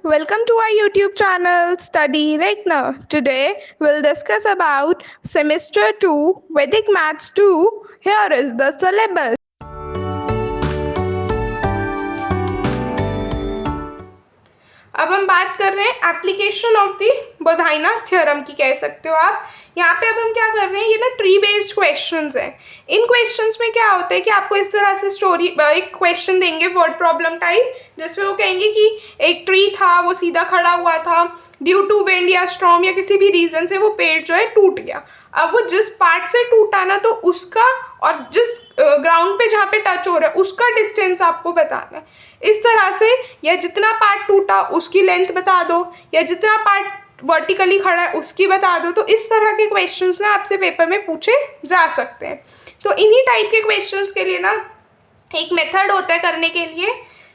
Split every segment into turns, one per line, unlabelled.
welcome to our YouTube channel Study Regna. Today we'll discuss about semester 2 Vedic Maths 2. Here is the syllabus. अब हम बात कर रहे हैं एप्लीकेशन ऑफ द बोधायना थ्योरम की, कह सकते हो आप। यहाँ पे अब हम क्या कर रहे हैं, ये ना ट्री बेस्ड क्वेश्चंस हैं। इन क्वेश्चंस में क्या होता है कि आपको इस तरह से एक क्वेश्चन देंगे वर्ड प्रॉब्लम टाइप, जिसमें वो कहेंगे कि एक ट्री था, वो सीधा खड़ा हुआ था, ड्यू टू विंड या स्टॉर्म या किसी भी रीजन से वो पेड़ जो है टूट गया। अब वो जिस पार्ट से टूटा ना, तो उसका और जिस ग्राउंड पे जहाँ पे टच हो रहा है उसका डिस्टेंस आपको बताना है। इस तरह से, या जितना पार्ट टूटा उसकी लेंथ बता दो, या जितना पार्ट वर्टिकली खड़ा है उसकी बता दो। तो इस तरह के क्वेश्चंस ना आपसे पेपर में पूछे जा सकते हैं। तो इन्हीं टाइप के क्वेश्चंस के लिए ना एक मेथड होता है करने के लिए,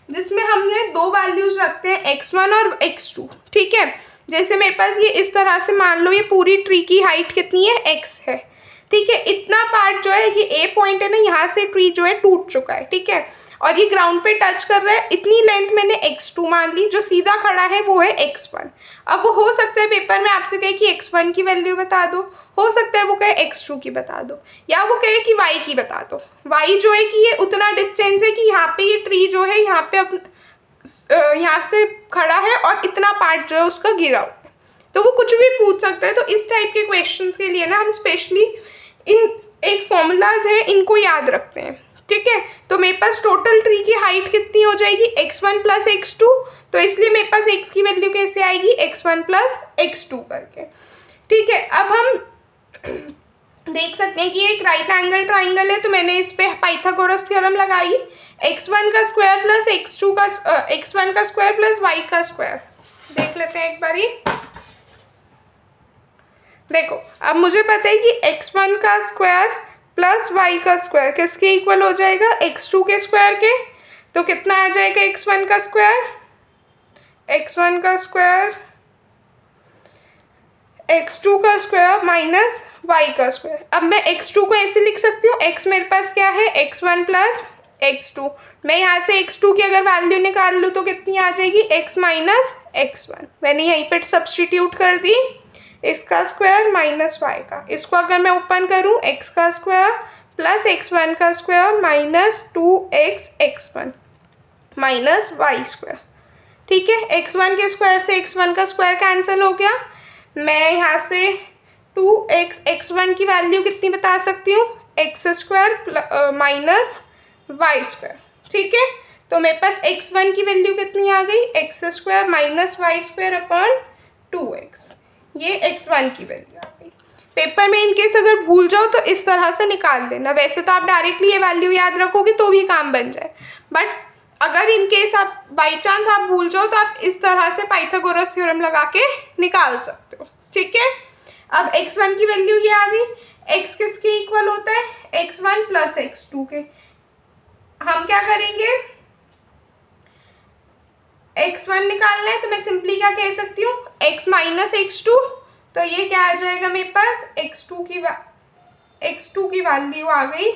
जिसमें हमने दो वैल्यूज रखते हैं x1 और x2। ठीक है, जैसे मेरे पास ये इस तरह से, मान लो ये पूरी ट्री की हाइट कितनी है, x है। ठीक है, इतना पार्ट जो है, ये ए पॉइंट है ना, यहाँ से ट्री जो है टूट चुका है। ठीक है, और ये ग्राउंड पे टच कर रहा है, इतनी लेंथ मैंने x2 मान ली, जो सीधा खड़ा है वो है x1। अब वो हो सकता है पेपर में आपसे कहे कि x1 की वैल्यू बता दो, हो सकता है वो कहे x2 की बता दो, या वो कहे कि y की बता दो। y जो है कि ये उतना डिस्टेंस है कि यहाँ पे ये ट्री जो है यहाँ पे यहाँ से खड़ा है और इतना पार्ट जो है उसका गिरा हुआ है। तो वो कुछ भी पूछ सकता है। तो इस टाइप के क्वेश्चंस के लिए ना हम स्पेशली इन एक फॉर्मूलाज है, इनको याद रखते हैं। ठीक है, तो मेरे पास टोटल ट्री की हाइट कितनी हो जाएगी, x1 प्लस x2। तो इसलिए मेरे पास x की वैल्यू कैसे आएगी, x1 प्लस x2 करके। ठीक है, अब हम देख सकते हैं कि एक राइट एंगल ट्राइंगल है, तो मैंने इस पे पाइथागोरस थ्योरम लगाई। x1 का स्क्वायर प्लस x2 का x1 का स्क्वायर प्लस y का स्क्वायर। देख लेते हैं एक बारी। देखो, अब मुझे पता है कि x1 का स्क्वायर प्लस y का स्क्वायर किसके इक्वल हो जाएगा, x2 के स्क्वायर के। तो कितना आ जाएगा x1 का स्क्वायर, x1 का स्क्वायर x2 का स्क्वायर माइनस y का स्क्वायर। अब मैं x2 को ऐसे लिख सकती हूँ, x मेरे पास क्या है, x1 प्लस x2। मैं यहाँ से x2 की अगर वैल्यू निकाल लूँ तो कितनी आ जाएगी, x माइनस x1। मैंने यहीं पर सब्सटीट्यूट कर दी, x का स्क्वायर माइनस y का। इसको अगर मैं ओपन करूँ, x का स्क्वायर प्लस x1 का square minus 2x x1 minus y square. ठीक है, x1 के स्क्वायर से x1 का स्क्वायर कैंसिल हो गया। मैं यहाँ से 2x x1 की वैल्यू कितनी बता सकती हूँ, x square minus y square. ठीक है, तो मेरे पास x1 की वैल्यू कितनी आ गई, x square minus y square upon 2x। ये x1 की वैल्यू आ गई। पेपर में इनकेस अगर भूल जाओ तो इस तरह से निकाल लेना। वैसे तो आप डायरेक्टली ये वैल्यू याद रखोगे तो भी काम बन जाए, बट अगर इनकेस आप बाई चांस आप भूल जाओ तो आप इस तरह से पाइथागोरस थ्योरम लगा के निकाल सकते हो। ठीक है, अब x1 की वैल्यू ये आ गई। x किसके इक्वल होता है, x1 प्लस x2 के। हम क्या करेंगे, x1 निकालना है तो मैं सिंपली क्या कह सकती हूँ, x माइनस x2। तो ये क्या आ जाएगा मेरे पास, x2 की वैल्यू आ गई।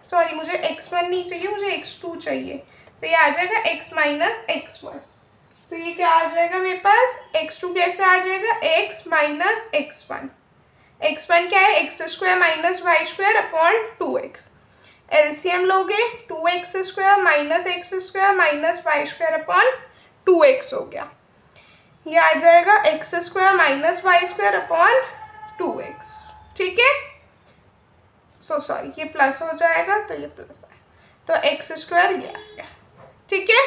सॉरी, मुझे x1 नहीं चाहिए, मुझे x2 चाहिए। तो ये आ जाएगा x माइनस x1। तो ये क्या आ जाएगा मेरे पास, x2 कैसे आ जाएगा, x माइनस x1। x1 क्या है, x square minus y square upon 2x। LCM लोगे, 2x square minus x square minus y square upon 2x हो गया। ये आ जाएगा x square minus y square upon 2x। ठीक है, सॉरी, ये प्लस हो जाएगा, तो ये प्लस है, तो x स्क्वायर ये आ गया। ठीक है,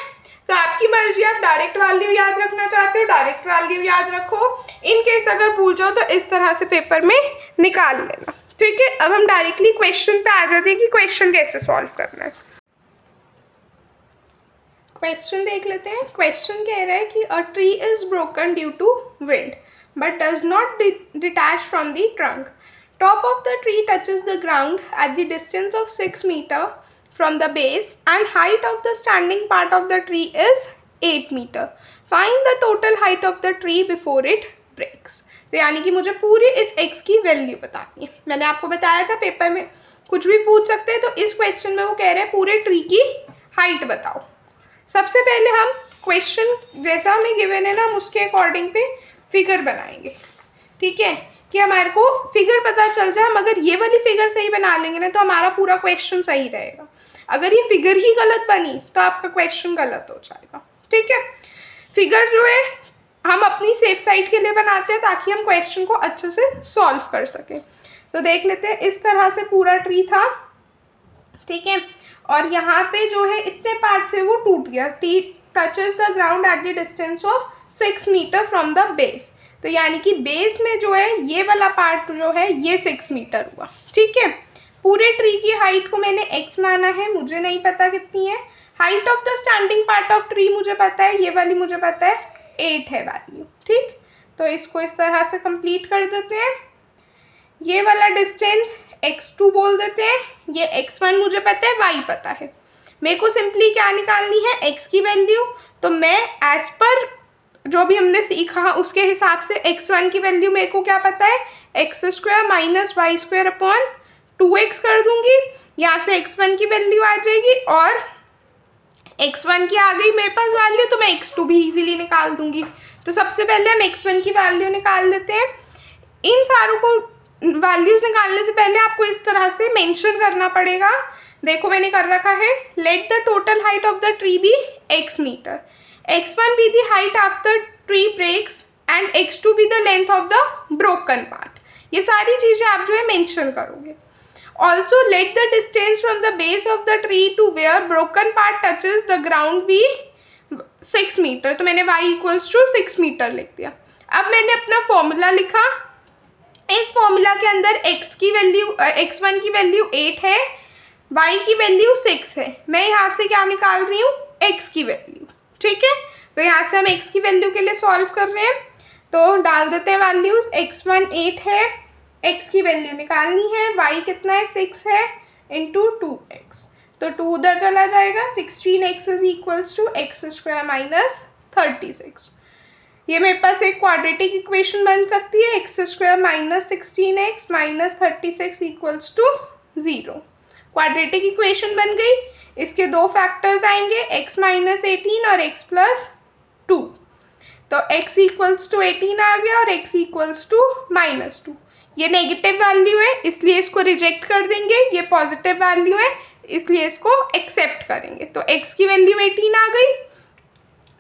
तो आपकी मर्जी, आप डायरेक्ट वैल्यू याद रखना चाहते हो डायरेक्ट वैल्यू याद रखो। इन केस अगर भूल जाओ तो इस तरह से पेपर में निकाल लेना। ठीक है, अब हम डायरेक्टली क्वेश्चन पे आ जाते हैं कि क्वेश्चन कैसे सॉल्व करना है। क्वेश्चन देख लेते हैं। क्वेश्चन कह रहा है कि a tree is broken due to wind but does not detach from the trunk. Top of the tree touches the ground at the distance of 6 meters from the base and height of the standing part of the tree is 8 meters. Find the total height of the tree before it breaks. तो यानी कि मुझे पूरी इस x की value बतानी है। मैंने आपको बताया था पेपर में कुछ भी पूछ सकते हैं, तो इस क्वेश्चन में वो कह रहे हैं पूरे ट्री की हाइट बताओ। सबसे पहले हम क्वेश्चन जैसा हमें गिवन है ना, हम उसके अकॉर्डिंग पे फिगर बनाएंगे, ठीक है, कि हमारे को फिगर पता चल जाए। हम अगर ये वाली फिगर सही बना लेंगे ना तो हमारा पूरा क्वेश्चन सही रहेगा। अगर ये फिगर ही गलत बनी तो आपका क्वेश्चन गलत हो जाएगा, ठीक है। फिगर जो है हम अपनी सेफ साइड के लिए बनाते हैं ताकि हम क्वेश्चन को अच्छे से सॉल्व कर सकें। तो देख लेते हैं, इस तरह से पूरा ट्री था, ठीक है, और यहाँ पे जो है इतने पार्ट से वो टूट गया। Tree touches the ground at the distance of 6 metre from the base. तो यानी कि बेस में जो है ये वाला पार्ट जो है ये 6 मीटर हुआ, ठीक है। पूरे ट्री की हाइट को मैंने x माना है, मुझे नहीं पता कितनी है। Height of the standing part of tree मुझे पता है, ये वाली मुझे पता है 8 है वैल्यू, ठीक। तो इसको इस तरह से कंप्लीट कर देते हैं। ये वाला डिस्टेंस x2 बोल देते हैं, ये x1 मुझे पता है, y पता है। मेरे को सिंपली क्या निकालनी है, x की वैल्यू। तो मैं एज पर जो भी हमने सीखा उसके हिसाब से x1 की वैल्यू मेरे को क्या पता है, x² minus Y square upon 2x कर दूंगी। यहाँ से x1 की वैल्यू आ जाएगी और x1 की आ गई मेरे पास वैल्यू, तो मैं x2 भी इजीली निकाल दूंगी। तो सबसे पहले हम x1 की वैल्यू निकाल लेते हैं। इन सारों को वैल्यूज निकालने से पहले आपको इस तरह से मेंशन करना पड़ेगा। देखो मैंने कर रखा है, let the total height of the tree be x metre, x1 be the height after tree breaks and x2 be the length of the broken part. ये सारी चीजें आप जो है मेंशन करोगे। Also let the distance from the base of the tree to where broken part touches the ground be 6 metre. तो मैंने y equals to 6 metre लिख दिया। अब मैंने अपना फॉर्मूला लिखा। इस फॉर्मूला के अंदर x की वैल्यू x1 की वैल्यू 8 है, y की वैल्यू 6 है। मैं यहाँ से क्या निकाल रही हूँ, x की वैल्यू, ठीक है। तो यहाँ से हम x की वैल्यू के लिए सॉल्व कर रहे हैं, तो डाल देते हैं वैल्यूज। x1 8 है, x की वैल्यू निकालनी है, y कितना है 6 है, इंटू 2x। तो 2 उधर चला जाएगा, 16x is equals to x² minus 36। ये मेरे पास एक क्वाड्रेटिक इक्वेशन बन सकती है, x² minus 16x minus 36 equals to 0। Quadratic equation बन गई। इसके दो फैक्टर्स आएंगे, x माइनस 18 और x प्लस 2। तो x इक्वल्स टू 18 आ गया और x इक्वल्स टू माइनस 2। ये नेगेटिव वैल्यू है इसलिए इसको रिजेक्ट कर देंगे, ये पॉजिटिव वैल्यू है इसलिए इसको एक्सेप्ट करेंगे। तो x की वैल्यू 18 आ गई।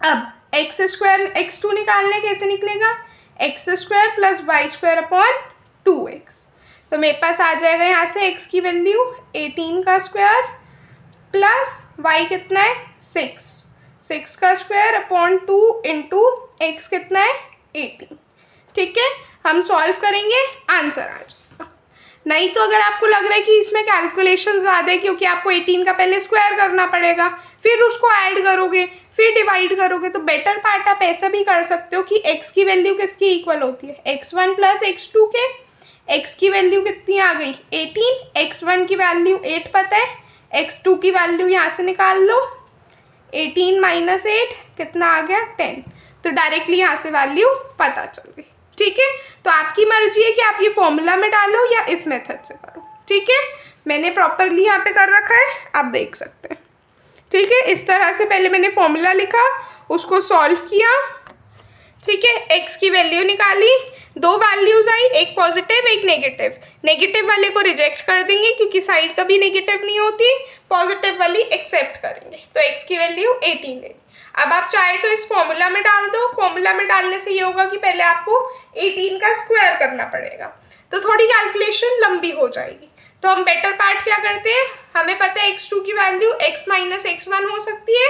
अब x² निकालने कैसे निकलेगा, x² plus Y square upon 2x। तो मेरे पास आ जाएगा यहाँ से x की वैल्यू 18 का स्क्वायर प्लस y कितना है 6 का स्क्वायर अपॉन 2 इंटू x कितना है 18, ठीक है। हम सॉल्व करेंगे, आंसर आ जाएगा। नहीं तो अगर आपको लग रहा है कि इसमें कैलकुलेशन ज़्यादा है क्योंकि आपको 18 का पहले स्क्वायर करना पड़ेगा, फिर उसको ऐड करोगे, फिर डिवाइड करोगे, तो बेटर पार्ट आप ऐसा भी कर सकते हो कि x की वैल्यू किसकी इक्वल होती है, x1 प्लस x2 के। x की वैल्यू कितनी आ गई 18, x1 की वैल्यू 8 पता है, x2 की वैल्यू यहाँ से निकाल लो, 18 माइनस 8 कितना आ गया 10। तो डायरेक्टली यहाँ से वैल्यू पता चल गई, ठीक है। तो आपकी मर्जी है कि आप ये फॉर्मूला में डालो या इस मेथड से करो, ठीक है। मैंने प्रॉपरली यहाँ पे कर रखा है, आप देख सकते हैं, ठीक है। इस तरह से पहले मैंने फॉर्मूला लिखा, उसको सॉल्व किया, ठीक है। x की वैल्यू निकाली, दो वैल्यूज आई, एक पॉजिटिव एक नेगेटिव। नेगेटिव वाले को रिजेक्ट कर देंगे क्योंकि साइड कभी नेगेटिव नहीं होती, पॉजिटिव वाली एक्सेप्ट करेंगे। तो x की वैल्यू 18 लेंगे। अब आप चाहे तो इस फॉर्मूला में डाल दो। फॉर्मूला में डालने से ये होगा कि पहले आपको 18 का स्क्वायर करना पड़ेगा, तो थोड़ी कैलकुलेशन लंबी हो जाएगी। तो हम बेटर पार्ट क्या करते हैं, हमें पता है x2 की वैल्यू x माइनस x1 हो सकती है।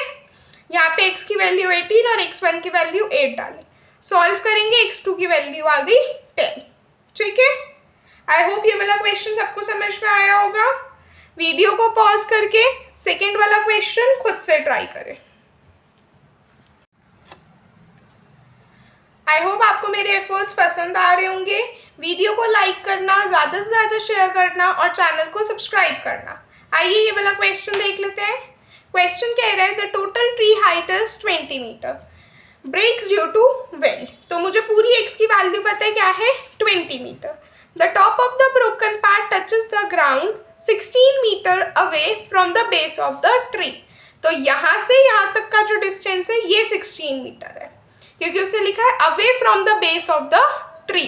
यहाँ पे x की वैल्यू 18 और x1 की वैल्यू 8 डालें, सॉल्व करेंगे, x2 की वैल्यू आ गई 10, ठीक है। आई होप ये वाला क्वेश्चन सबको समझ में आया होगा। वीडियो को पॉज करके सेकेंड वाला क्वेश्चन खुद से ट्राई करें। आई होप आपको मेरे एफर्ट्स पसंद आ रहे होंगे। वीडियो को लाइक करना, ज़्यादा से ज़्यादा शेयर करना और चैनल को सब्सक्राइब करना। आइए ये वाला क्वेश्चन देख लेते हैं। क्वेश्चन कह रहा है the total tree height is 20 metre, breaks due to wind. तो मुझे पूरी x की वैल्यू पता है क्या है 20 metre. The top of the broken part touches the ground 16 metre away from the base of the tree. तो यहाँ से यहाँ तक का जो डिस्टेंस है ये 16 मीटर है, क्योंकि उसने लिखा है away from the base of the tree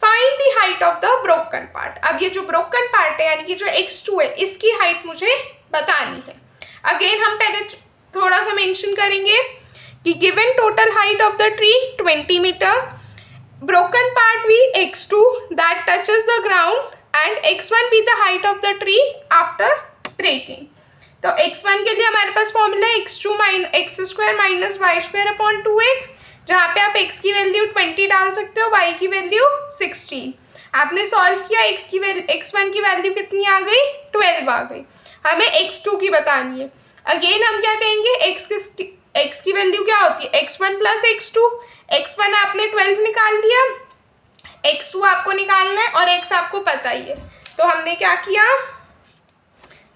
find the height of the broken part. अब ये जो ब्रोकन पार्ट है यानी कि जो x2 है इसकी हाइट मुझे बतानी है। अगेन हम पहले थोड़ा सा मेंशन करेंगे कि given total height of the tree 20 metre, broken part भी x2 that touches the ground and x1 भी the height of the tree after breaking. तो x1 के लिए हमारे पास फॉर्मूला है x2 minus Y square upon 2x, जहाँ पे आप x की वैल्यू 20 डाल सकते हो, y की वैल्यू 16। आपने सॉल्व किया, x1 की वैल्यू कितनी आ गई 12 आ गई, हमें x2 की बतानी है। अगेन हम क्या कहेंगे, x की वैल्यू क्या होती है x1 प्लस x2, x1 आपने 12 निकाल लिया, x2 आपको निकालना है और x आपको पता ही है। तो हमने क्या किया,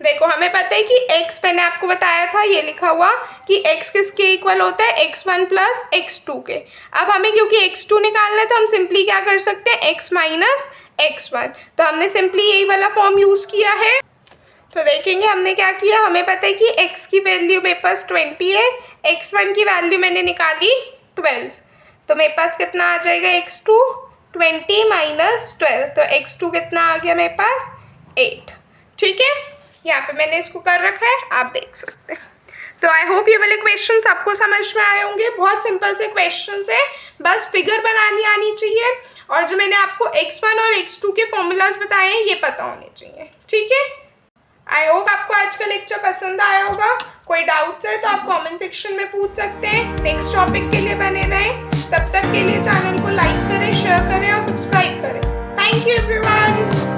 देखो हमें पता है कि x मैंने आपको बताया था, ये लिखा हुआ कि x किसके इक्वल होता है x1 प्लस x2 के। अब हमें क्योंकि x2 निकालना है तो हम सिंपली क्या कर सकते हैं x माइनस x1, तो हमने सिंपली यही वाला फॉर्म यूज़ किया है। तो देखेंगे हमने क्या किया, हमें पता है कि x की वैल्यू मेरे पास 20 है, x1 की वैल्यू मैंने निकाली 12, तो मेरे पास कितना आ जाएगा x2 20 माइनस 12, तो x2 कितना आ गया मेरे पास 8। ठीक है, यहाँ पे मैंने इसको कर रखा है, आप देख सकते हैं। तो आई होप ये वाले क्वेश्चंस आपको समझ में आए होंगे। बहुत सिंपल से क्वेश्चंस है, बस फिगर बनानी आनी चाहिए और जो मैंने आपको x1 और x2 के फॉर्मूलाज बताए हैं ये पता होने चाहिए। ठीक है, आई होप आपको आज का लेक्चर पसंद आया होगा। कोई डाउट्स है तो आप कमेंट सेक्शन में पूछ सकते हैं। नेक्स्ट टॉपिक के लिए बने रहें, तब तक के लिए चैनल को लाइक करें, शेयर करें और सब्सक्राइब करें। Thank you everyone.